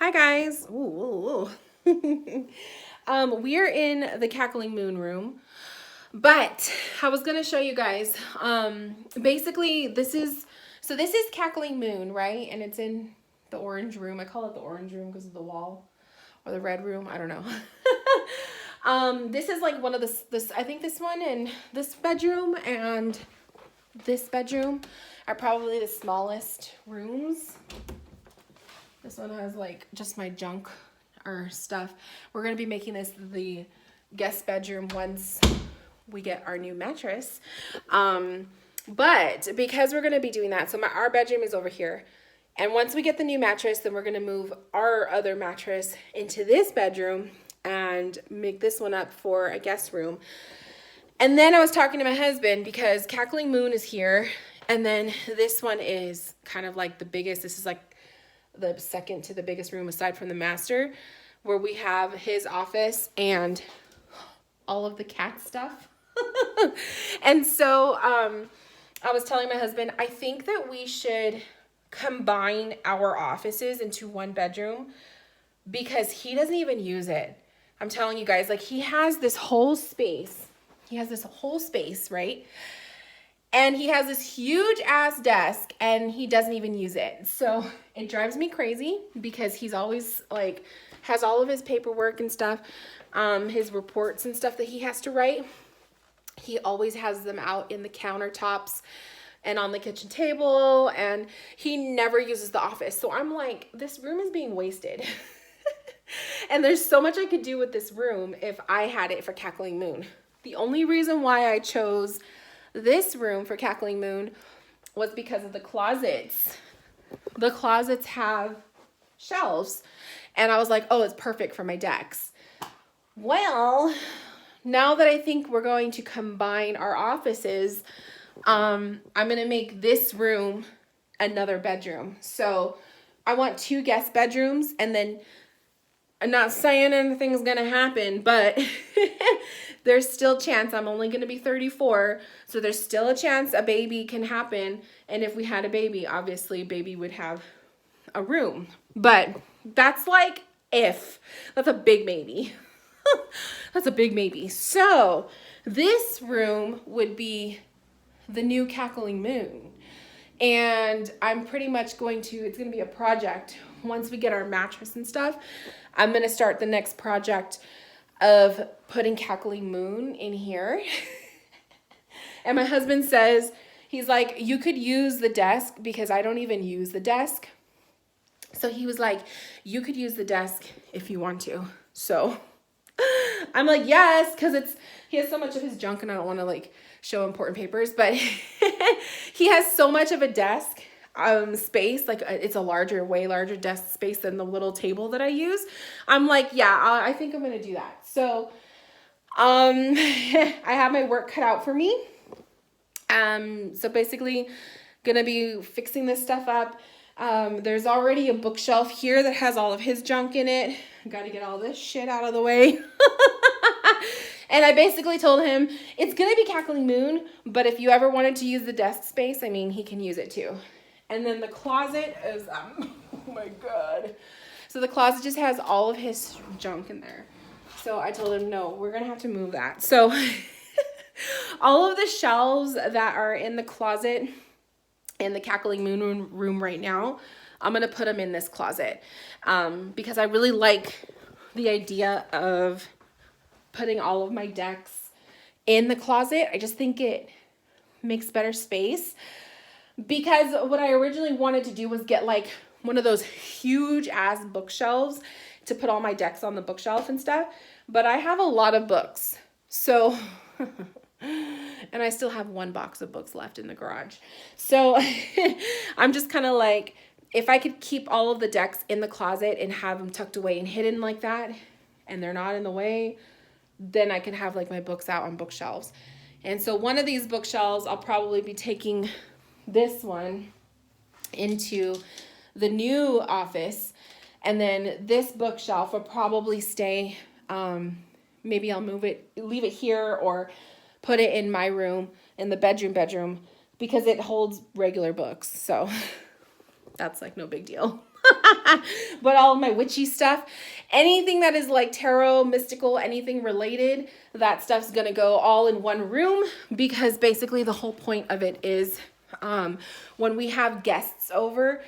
Hi guys. Ooh, ooh, ooh. We are in the Cackling Moon room, but I was gonna show you guys. Basically, this is Cackling Moon, right? And it's in the orange room. I call it the orange room because of the wall, or the red room. I don't know. This is like one of this. I think this one and this bedroom and this bedroom are probably the smallest rooms. This one has like just my junk or stuff. We're going to be making this the guest bedroom once we get our new mattress. But because we're going to be doing that, so our bedroom is over here. And once we get the new mattress, then we're going to move our other mattress into this bedroom and make this one up for a guest room. And then I was talking to my husband because Cackling Moon is here. And then this one is kind of like the biggest. This is like the second to the biggest room aside from the master, where we have his office and all of the cat stuff. And so I was telling my husband, I think that we should combine our offices into one bedroom because he doesn't even use it. I'm telling you guys, like he has this whole space. Right? And he has this huge ass desk and he doesn't even use it. So it drives me crazy because he's always like, has all of his paperwork and stuff, his reports and stuff that he has to write. He always has them out in the countertops and on the kitchen table, and he never uses the office. So I'm like, this room is being wasted. And there's so much I could do with this room if I had it for Cackling Moon. The only reason why I chose this room for Cackling Moon was because of the closets. The closets have shelves, and I was like, oh, it's perfect for my decks. Well, now that I think we're going to combine our offices, I'm going to make this room another bedroom. So I want 2 guest bedrooms, and then I'm not saying anything's going to happen, but there's still a chance. I'm only going to be 34, so there's still a chance a baby can happen. And if we had a baby, obviously baby would have a room. But that's like if. That's a big maybe. That's a big maybe. So this room would be the new Cackling Moon. And I'm pretty much it's going to be a project. Once we get our mattress and stuff, I'm going to start the next project of putting Cackling Moon in here. And my husband says, he's like, you could use the desk because I don't even use the desk. So he was like, you could use the desk if you want to. So I'm like, yes, because he has so much of his junk and I don't want to like show important papers, but he has so much of a desk space, like it's a way larger desk space than the little table that I use. I'm like, yeah, I think I'm gonna do that. So I have my work cut out for me. So basically gonna be fixing this stuff up. There's already a bookshelf here that has all of his junk in it. Got to get all this shit out of the way. And I basically told him it's going to be Cackling Moon, but if you ever wanted to use the desk space, I mean, he can use it too. And then the closet is, oh my God. So the closet just has all of his junk in there. So I told him, no, we're going to have to move that. So all of the shelves that are in the closet in the Cackling Moon room right now, I'm going to put them in this closet because I really like the idea of putting all of my decks in the closet. I just think it makes better space because what I originally wanted to do was get like one of those huge ass bookshelves to put all my decks on the bookshelf and stuff. But I have a lot of books. So, and I still have 1 box of books left in the garage. So I'm just kind of like, if I could keep all of the decks in the closet and have them tucked away and hidden like that, and they're not in the way, then I can have like my books out on bookshelves. And so one of these bookshelves, I'll probably be taking this one into the new office. And then this bookshelf will probably stay, maybe I'll leave it here or put it in my room, in the bedroom, because it holds regular books. So that's like no big deal. But all of my witchy stuff, anything that is like tarot, mystical, anything related, that stuff's gonna go all in one room, because basically the whole point of it is when we have guests over,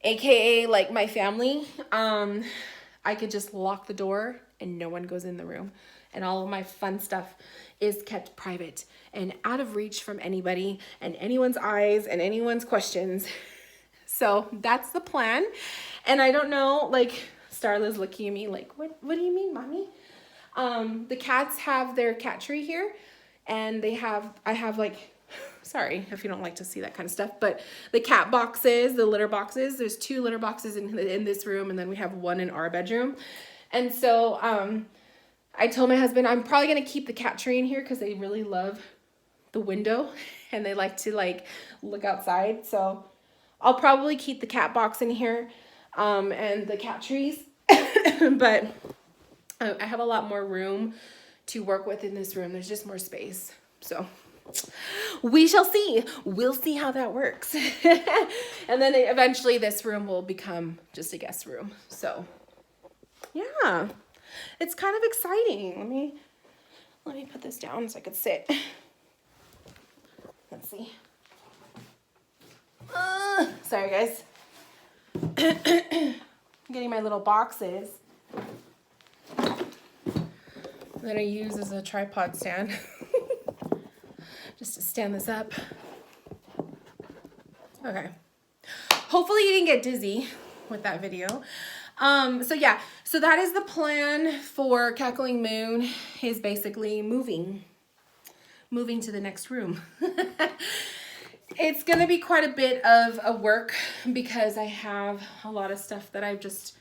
aka like my family, I could just lock the door and no one goes in the room, and all of my fun stuff is kept private and out of reach from anybody and anyone's eyes and anyone's questions. So that's the plan. And I don't know, like, Starla's looking at me like, what do you mean, mommy? The cats have their cat tree here, and I have like, sorry if you don't like to see that kind of stuff, but the cat boxes, the litter boxes, there's 2 litter boxes in this room, and then we have 1 in our bedroom. And so I told my husband I'm probably gonna keep the cat tree in here because they really love the window and they like to like look outside. So I'll probably keep the cat box in here and the cat trees. But I have a lot more room to work with in this room. There's just more space. So we shall see. We'll see how that works. And then eventually this room will become just a guest room. So yeah, it's kind of exciting. Let me put this down so I could sit. Let's see. Sorry guys. I'm getting my little boxes that I use as a tripod stand. Just to stand this up. Okay. Hopefully you didn't get dizzy with that video. So yeah, so that is the plan for Cackling Moon, is basically moving to the next room. It's gonna be quite a bit of a work because I have a lot of stuff that I've just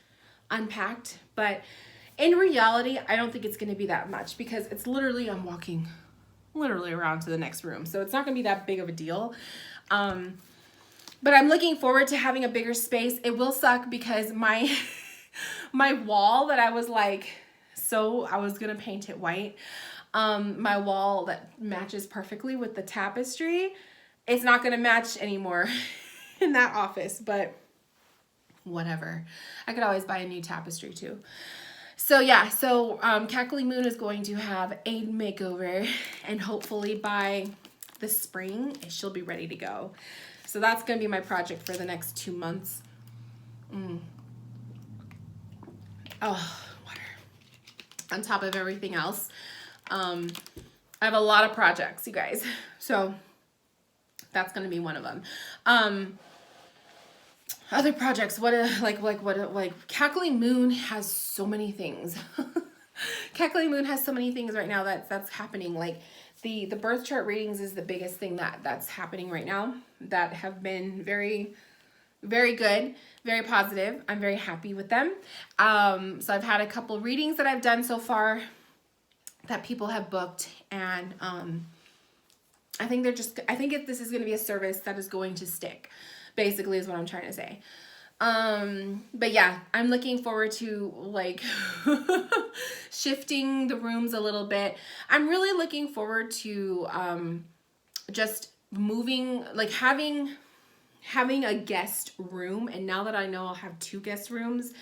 unpacked, but in reality, I don't think it's gonna be that much because it's literally, I'm walking literally around to the next room. So it's not gonna be that big of a deal. But I'm looking forward to having a bigger space. It will suck because my wall that I was like, I was gonna paint it white. My wall that matches perfectly with the tapestry, it's not gonna match anymore in that office, but whatever. I could always buy a new tapestry too. So yeah, Cackling Moon is going to have a makeover, and hopefully by the spring, she'll be ready to go. So that's gonna be my project for the next 2 months. Oh, water. On top of everything else. I have a lot of projects, you guys. So that's gonna be one of them. Other projects, like Cackling Moon has so many things. Cackling Moon has so many things right now that's happening. Like the birth chart readings is the biggest thing that's happening right now, that have been very, very good, very positive. I'm very happy with them. So I've had a couple readings that I've done so far that people have booked, and I think this is going to be a service that is going to stick, basically, is what I'm trying to say. But yeah, I'm looking forward to like shifting the rooms a little bit. I'm really looking forward to just moving, like having a guest room. And now that I know I'll have 2 guest rooms,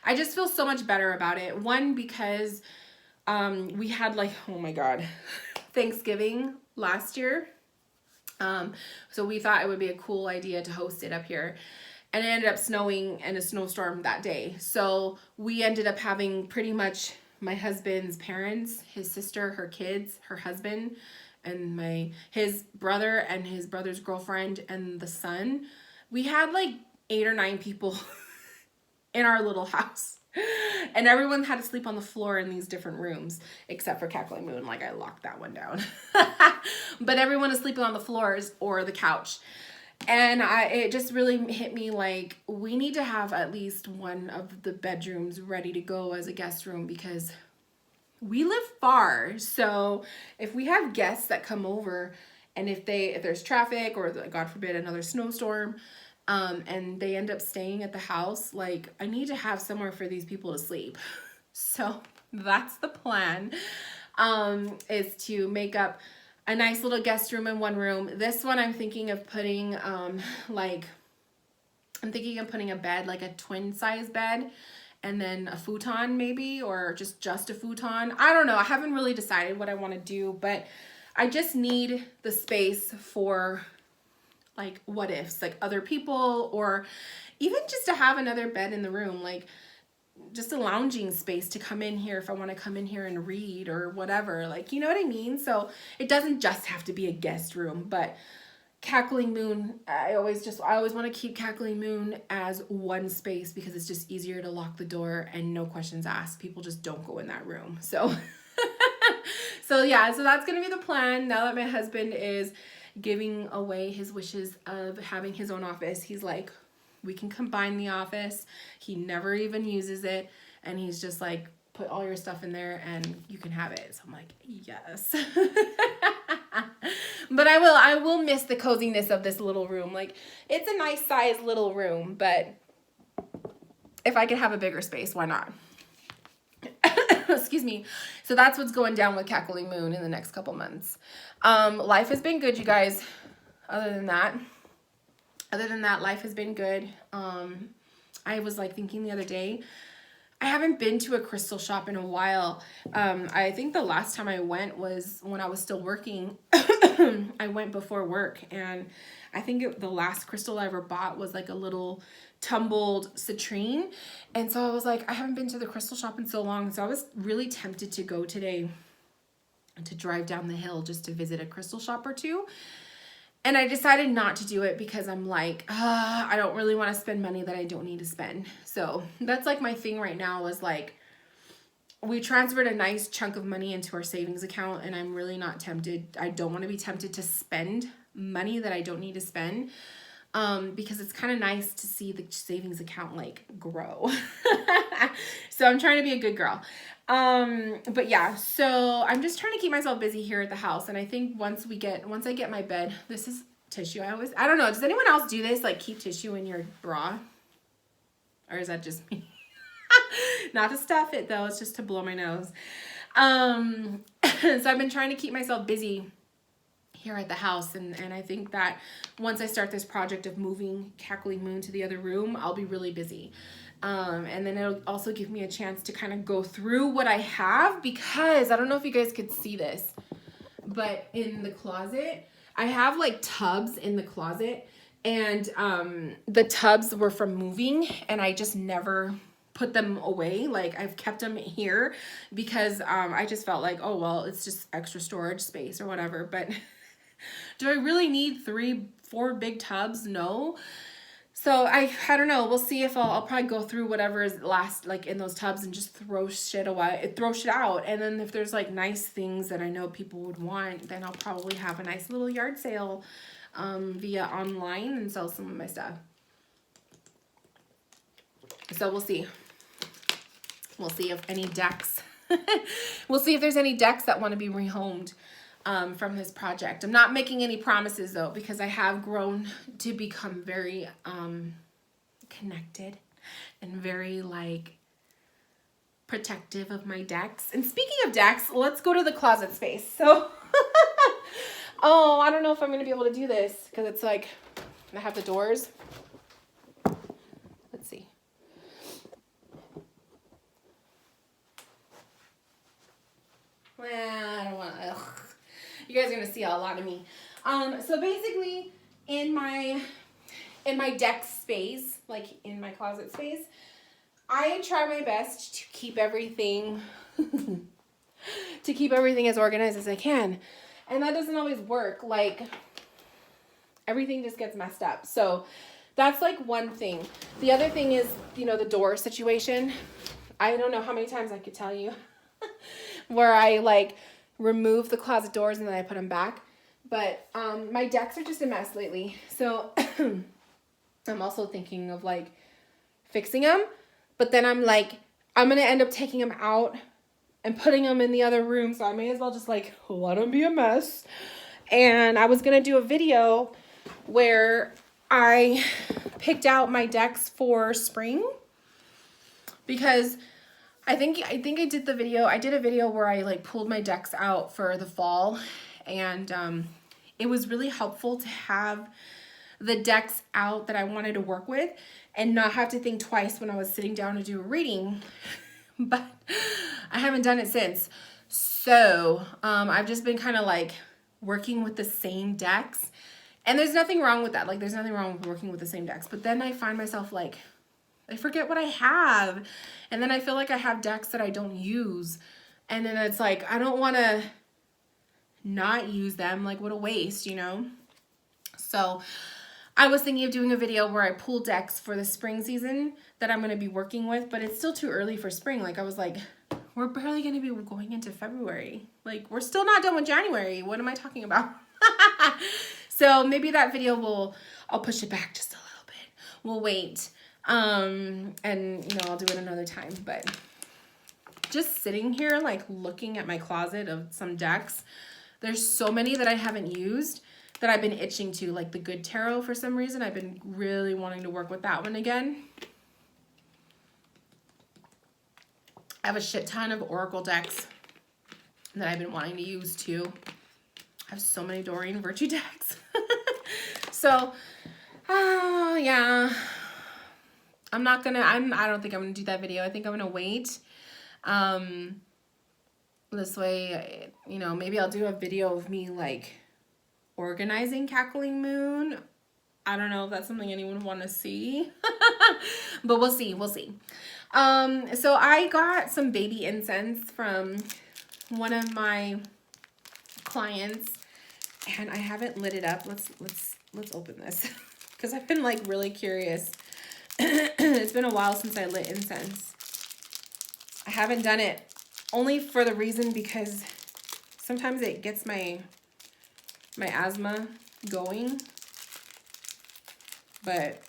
I just feel so much better about it. One, because we had like, oh my God, Thanksgiving last year. So we thought it would be a cool idea to host it up here. And it ended up snowing and a snowstorm that day. So we ended up having pretty much my husband's parents, his sister, her kids, her husband, and his brother and his brother's girlfriend and the son. We had like 8 or 9 people in our little house. And everyone had to sleep on the floor in these different rooms, except for Cackling Moon. Like, I locked that one down. But everyone is sleeping on the floors or the couch. And it just really hit me like, we need to have at least one of the bedrooms ready to go as a guest room, because we live far. So if we have guests that come over, and if there's traffic or God forbid another snowstorm, and they end up staying at the house, like, I need to have somewhere for these people to sleep. So that's the plan, is to make up a nice little guest room in one room. This one I'm thinking of putting like I'm thinking of putting a bed, like a twin size bed, and then a futon maybe, or just a futon. I don't know. I haven't really decided what I want to do, but I just need the space for like what ifs, like other people, or even just to have another bed in the room, like just a lounging space to come in here if I want to come in here and read or whatever, like, you know what I mean? So it doesn't just have to be a guest room, but Cackling Moon, I always want to keep Cackling Moon as one space because it's just easier to lock the door and no questions asked. People just don't go in that room. So so yeah, so that's going to be the plan. Now that my husband is giving away his wishes of having his own office, he's like, we can combine the office. He never even uses it, and he's just like, put all your stuff in there and you can have it. So I'm like, yes. But I will miss the coziness of this little room. Like, it's a nice size little room, but if I could have a bigger space, why not? Excuse me. So that's what's going down with Cackling Moon in the next couple months. Life has been good, you guys. Other than that, life has been good. I was like thinking the other day, I haven't been to a crystal shop in a while. I think the last time I went was when I was still working. I went before work, and I think the last crystal I ever bought was like a little tumbled citrine. And so I was like, I haven't been to the crystal shop in so long. So I was really tempted to go today and to drive down the hill just to visit a crystal shop or two. And I decided not to do it because I'm like, I don't really want to spend money that I don't need to spend. So that's like my thing right now is like, we transferred a nice chunk of money into our savings account, and I'm really not tempted. I don't want to be tempted to spend money that I don't need to spend, because it's kind of nice to see the savings account like grow. So I'm trying to be a good girl. But yeah, so I'm just trying to keep myself busy here at the house. And I think once I get my bed, this is tissue. I don't know. Does anyone else do this? Like keep tissue in your bra? Or is that just me? Not to stuff it though. It's just to blow my nose. So I've been trying to keep myself busy here at the house. And I think that once I start this project of moving Cackling Moon to the other room, I'll be really busy. And then it'll also give me a chance to kind of go through what I have, because I don't know if you guys could see this, but in the closet, I have like tubs in the closet, and the tubs were from moving, and I just never put them away. Like I've kept them here because I just felt like, oh, well, it's just extra storage space or whatever. But do I really need 3-4 big tubs? No. So I don't know. We'll see if I'll probably go through whatever is last like in those tubs and just throw shit out. And then if there's like nice things that I know people would want, then I'll probably have a nice little yard sale via online and sell some of my stuff. So we'll see. We'll see if any decks, we'll see if there's any decks that want to be rehomed from this project. I'm not making any promises though, because I have grown to become very connected and very like protective of my decks. And speaking of decks, let's go to the closet space. So, oh, I don't know if I'm going to be able to do this because it's like, I have the doors. Let's see. Well, I don't want to, you guys are going to see a lot of me. So basically in my deck space, like in my closet space, I try my best to keep everything, as organized as I can. And that doesn't always work. Like everything just gets messed up. So that's like one thing. The other thing is, you know, the door situation. I don't know how many times I could tell you where I like remove the closet doors and then I put them back. But my decks are just a mess lately. So I'm also thinking of like fixing them. But then I'm like, I'm going to end up taking them out and putting them in the other room. So I may as well just like let them be a mess. And I was going to do a video where I picked out my decks for spring, because I think I did the video. I did a video where I like pulled my decks out for the fall, and it was really helpful to have the decks out that I wanted to work with and not have to think twice when I was sitting down to do a reading. But I haven't done it since. So I've just been kind of like working with the same decks. And there's nothing wrong with that. Like, there's nothing wrong with working with the same decks. But then I find myself like, I forget what I have. And then I feel like I have decks that I don't use. And then it's like, I don't want to not use them. Like, what a waste, you know? So I was thinking of doing a video where I pull decks for the spring season that I'm going to be working with. But it's still too early for spring. Like, I was like, we're barely going to be going into February. Like, we're still not done with January. What am I talking about? So maybe that video I'll push it back just a little bit. We'll wait. And, you know, I'll do it another time. But just sitting here, like, looking at my closet of some decks, there's so many that I haven't used that I've been itching to. Like the Good Tarot, for some reason. I've been really wanting to work with that one again. I have a shit ton of Oracle decks that I've been wanting to use too. I have so many Doreen Virtue decks. So, yeah. I don't think I'm gonna do that video. I think I'm gonna wait. This way, you know, maybe I'll do a video of me like organizing Cackling Moon. I don't know if that's something anyone would want to see. But we'll see. So I got some baby incense from one of my clients, and I haven't lit it up. Let's open this because I've been like really curious. It's been a while since I lit incense. I haven't done it only for the reason because sometimes it gets my asthma going. But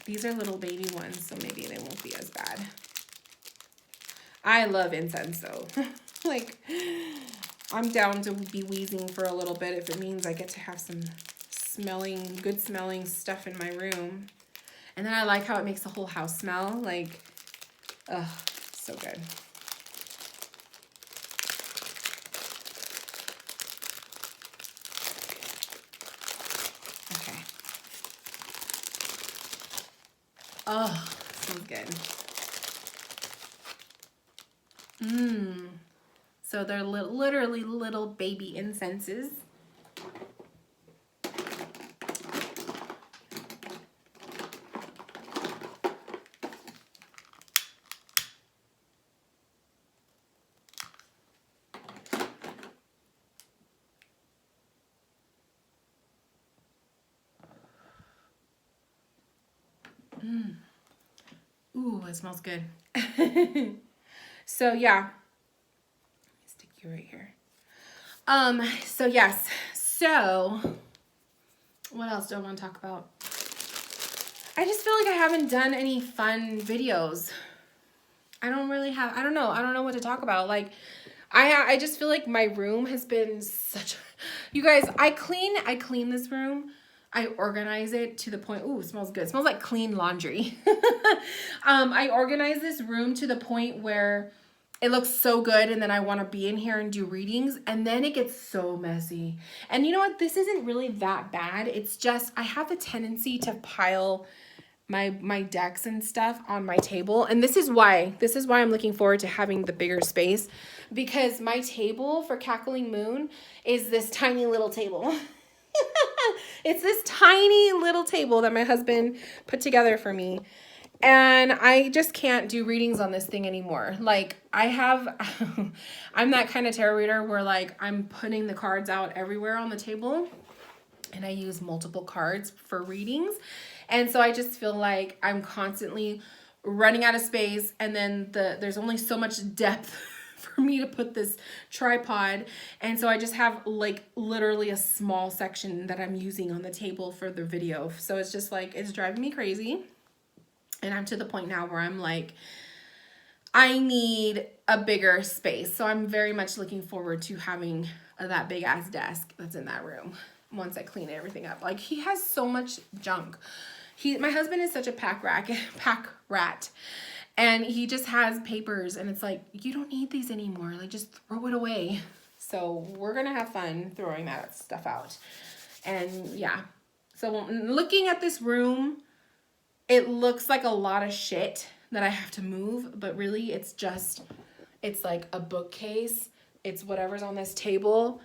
these are little baby ones, so maybe they won't be as bad. I love incense though. Like, I'm down to be wheezing for a little bit if it means I get to have some good smelling stuff in my room. And then I like how it makes the whole house smell. Like, ugh, so good. Okay. Oh, smells good. So they're literally little baby incenses. Ooh, it smells good. So yeah, stick you right here. So yes, so what else do I want to talk about? I just feel like I haven't done any fun videos. I don't know what to talk about. Like, I just feel like my room has been you guys, I clean this room. I organize it to the point, ooh, it smells good. It smells like clean laundry. I organize this room to the point where it looks so good, and then I want to be in here and do readings, and then it gets so messy. And you know what? This isn't really that bad. It's just I have a tendency to pile my decks and stuff on my table, and this is why I'm looking forward to having the bigger space, because my table for Cackling Moon is this tiny little table. It's this tiny little table that my husband put together for me. And I just can't do readings on this thing anymore. Like, I'm that kind of tarot reader where like I'm putting the cards out everywhere on the table, and I use multiple cards for readings. And so I just feel like I'm constantly running out of space, and then there's only so much depth for me to put this tripod. And so I just have like literally a small section that I'm using on the table for the video. So it's just like, it's driving me crazy. And I'm to the point now where I'm like, I need a bigger space. So I'm very much looking forward to having that big ass desk that's in that room once I clean everything up. Like, he has so much junk. My husband is such a pack rat. And he just has papers, and it's like, you don't need these anymore. Like, just throw it away. So we're going to have fun throwing that stuff out. And yeah. So looking at this room, it looks like a lot of shit that I have to move, but really it's like a bookcase. It's whatever's on this table.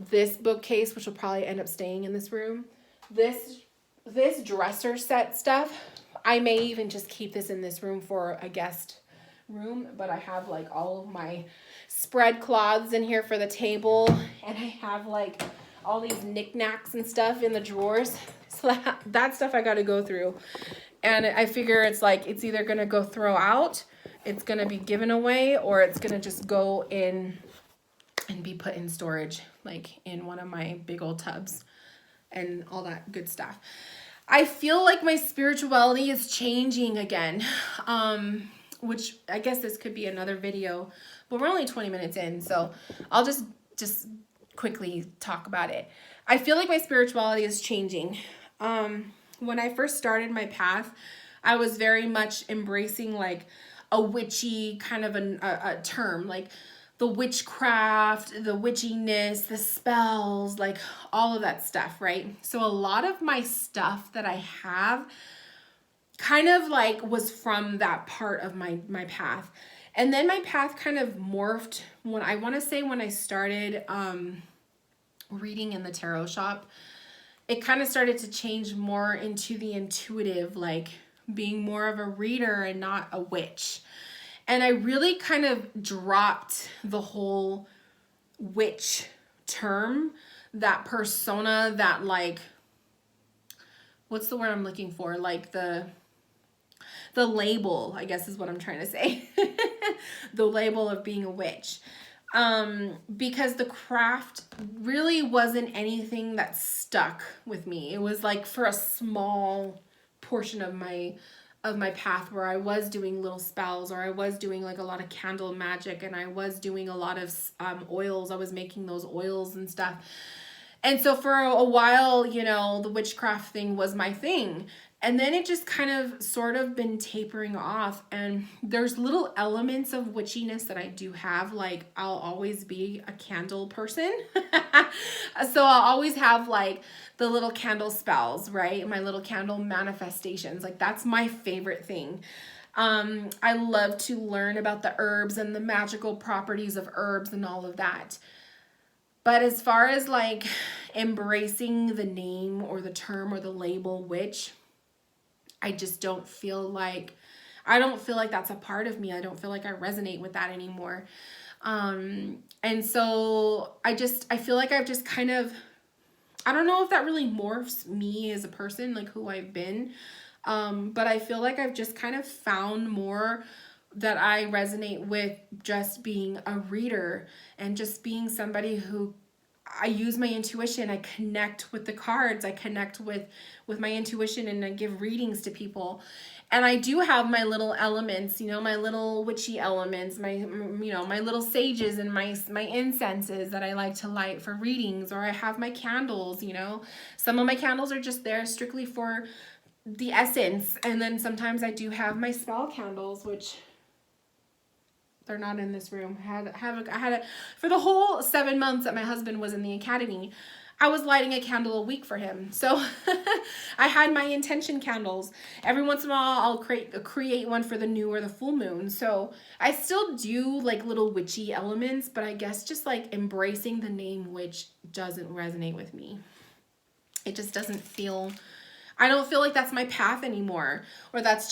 This bookcase, which will probably end up staying in this room. This dresser set stuff, I may even just keep this in this room for a guest room, but I have like all of my spread cloths in here for the table, and I have like all these knickknacks and stuff in the drawers. So that stuff I got to go through. And I figure it's like, it's either going to go throw out, it's going to be given away, or it's going to just go in and be put in storage, like in one of my big old tubs and all that good stuff. I feel like my spirituality is changing again, which I guess this could be another video, but we're only 20 minutes in, so I'll just quickly talk about it. I feel like my spirituality is changing. When I first started my path, I was very much embracing like a witchy kind of a term, like the witchcraft, the witchiness, the spells, like all of that stuff, right? So a lot of my stuff that I have kind of like was from that part of my path. And then my path kind of morphed when I started reading in the tarot shop. It kind of started to change more into the intuitive, like being more of a reader and not a witch. And I really kind of dropped the whole witch term, that persona, that like, what's the word I'm looking for? Like the label, I guess is what I'm trying to say. The label of being a witch. Because the craft really wasn't anything that stuck with me. It was like for a small portion of my path where I was doing little spells, or I was doing like a lot of candle magic, and I was doing a lot of oils. I was making those oils and stuff. And so for a while, you know, the witchcraft thing was my thing. And then it just kind of sort of been tapering off, and there's little elements of witchiness that I do have. Like I'll always be a candle person. So I'll always have like the little candle spells, right? My little candle manifestations. Like that's my favorite thing. I love to learn about the herbs and the magical properties of herbs and all of that. But as far as like embracing the name or the term or the label witch, I just don't feel like that's a part of me. I don't feel like I resonate with that anymore. And so I feel like I've just kind of, I don't know if that really morphs me as a person, like who I've been. But I feel like I've just kind of found more that I resonate with just being a reader and just being somebody who I use my intuition. I connect with the cards. I connect with my intuition, and I give readings to people. And I do have my little elements, you know, my little witchy elements, my little sages and my incenses that I like to light for readings, or I have my candles, you know. Some of my candles are just there strictly for the essence. And then sometimes I do have my spell candles, which they're not in this room. I had for the whole 7 months that my husband was in the academy, I was lighting a candle a week for him. So I had my intention candles. Every once in a while, I'll create one for the new or the full moon. So I still do like little witchy elements, but I guess just like embracing the name witch doesn't resonate with me. It just doesn't feel, I don't feel like that's my path anymore, or that's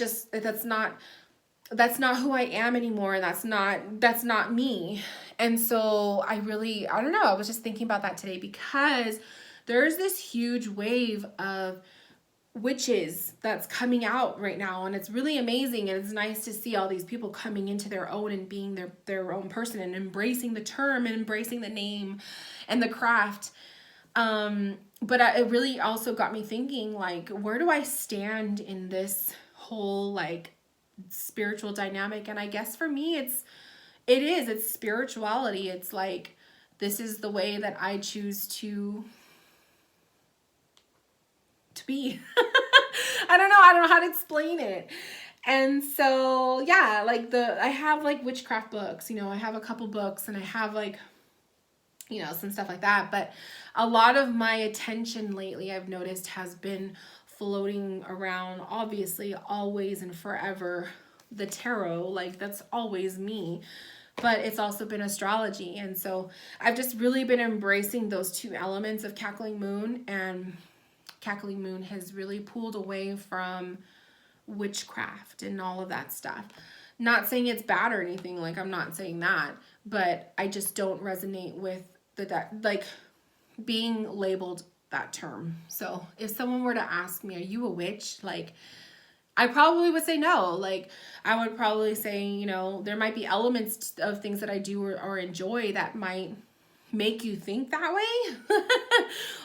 not who I am anymore. That's not me. And so I don't know. I was just thinking about that today, because there's this huge wave of witches that's coming out right now, and it's really amazing, and it's nice to see all these people coming into their own and being their own person and embracing the term and embracing the name and the craft. But it really also got me thinking, like, where do I stand in this whole like spiritual dynamic? And I guess for me it's spirituality. It's like, this is the way that I choose to be. I don't know how to explain it. And so yeah, like I have like witchcraft books, you know, I have a couple books, and I have like you know, some stuff like that. But a lot of my attention lately, I've noticed, has been floating around, obviously, always and forever, the tarot. Like, that's always me. But it's also been astrology. And so I've just really been embracing those two elements of Cackling Moon. And Cackling Moon has really pulled away from witchcraft and all of that stuff. Not saying it's bad or anything, like, I'm not saying that, but I just don't resonate with that, like, being labeled that term. So if someone were to ask me, are you a witch? Like, I probably would say no. Like, I would probably say, you know, there might be elements of things that I do or enjoy that might make you think that way.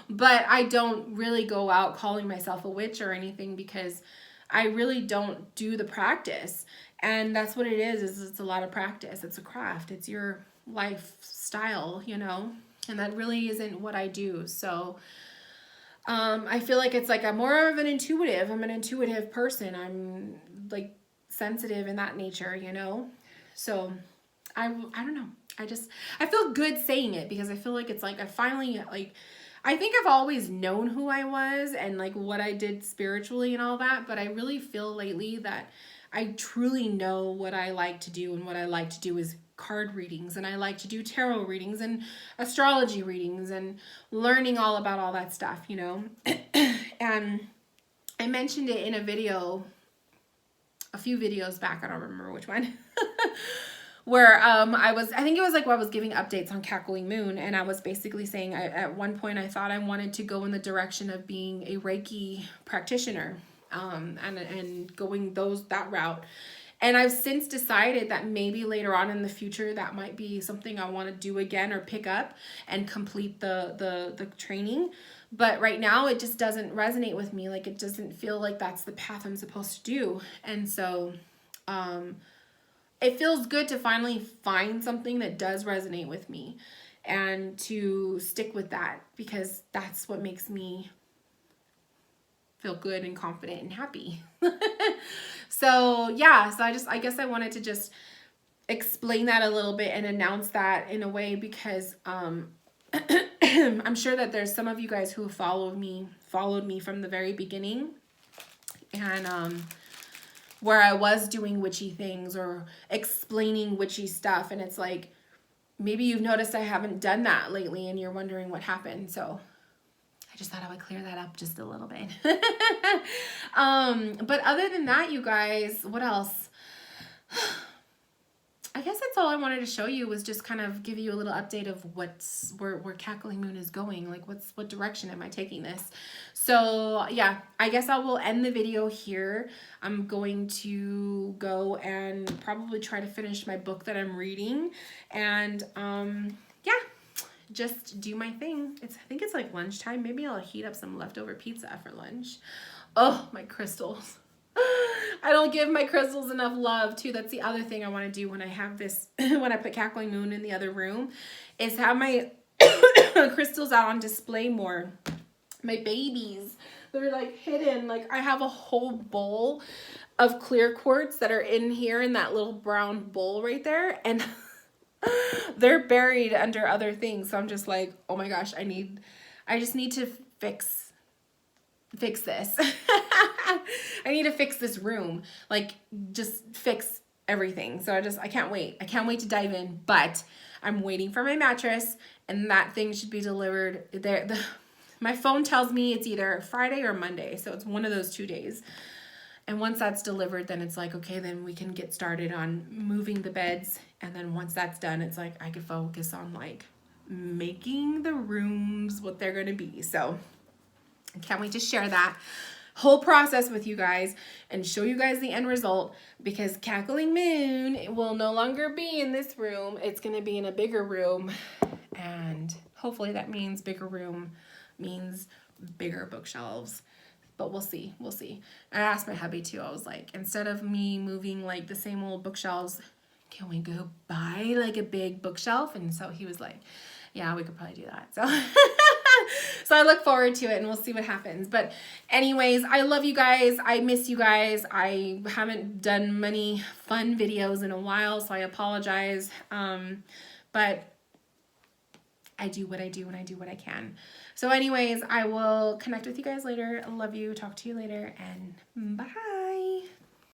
But I don't really go out calling myself a witch or anything, because I really don't do the practice. And that's what it is it's a lot of practice. It's a craft. It's your lifestyle, you know, and that really isn't what I do. So I feel like it's like I'm more of an intuitive. I'm an intuitive person. I'm like sensitive in that nature, you know? So I don't know. I feel good saying it, because I feel like it's like I finally, like, I think I've always known who I was and like what I did spiritually and all that, but I really feel lately that I truly know what I like to do, and what I like to do is card readings, and I like to do tarot readings and astrology readings and learning all about all that stuff, you know. And I mentioned it in a video a few videos back, I don't remember which one. Where I think it was like where I was giving updates on Cackling Moon, and I was basically saying at one point I thought I wanted to go in the direction of being a Reiki practitioner, and going that route. And I've since decided that maybe later on in the future that might be something I want to do again, or pick up and complete the training. But right now it just doesn't resonate with me. Like, it doesn't feel like that's the path I'm supposed to do. And so it feels good to finally find something that does resonate with me, and to stick with that, because that's what makes me feel good and confident and happy. So yeah, so I guess I wanted to just explain that a little bit and announce that in a way, because I'm sure that there's some of you guys who followed me from the very beginning, and where I was doing witchy things or explaining witchy stuff. And it's like, maybe you've noticed I haven't done that lately and you're wondering what happened. So I just thought I would clear that up just a little bit. But other than that, you guys, what else? I guess that's all I wanted to show you, was just kind of give you a little update of where Cackling Moon is going. Like, what direction am I taking this? So yeah, I guess I will end the video here. I'm going to go and probably try to finish my book that I'm reading, and yeah, just do my thing. I think it's like lunchtime. Maybe I'll heat up some leftover pizza for lunch. Oh, my crystals. I don't give my crystals enough love too. That's the other thing I want to do when I have this, when I put Cackling Moon in the other room, is have my crystals out on display more. My babies, they're like hidden. Like, I have a whole bowl of clear quartz that are in here in that little brown bowl right there, and they're buried under other things. So I'm just like, oh my gosh, I just need to fix this. I need to fix this room. Like, just fix everything. So I can't wait. I can't wait to dive in, but I'm waiting for my mattress, and that thing should be delivered there. My phone tells me it's either Friday or Monday. So it's one of those 2 days. And once that's delivered, then it's like, okay, then we can get started on moving the beds. And then once that's done, it's like I could focus on like making the rooms what they're going to be. So I can't wait to share that whole process with you guys and show you guys the end result, because Cackling Moon will no longer be in this room. It's going to be in a bigger room, and hopefully that means bigger room means bigger bookshelves, but we'll see. I asked my hubby too. I was like, instead of me moving like the same old bookshelves, can we go buy like a big bookshelf? And so he was like, yeah, we could probably do that. So so I look forward to it, and we'll see what happens. But anyways, I love you guys. I miss you guys. I haven't done many fun videos in a while, so I apologize. But I do what I do and I do what I can. So anyways, I will connect with you guys later. I love you. Talk to you later and bye.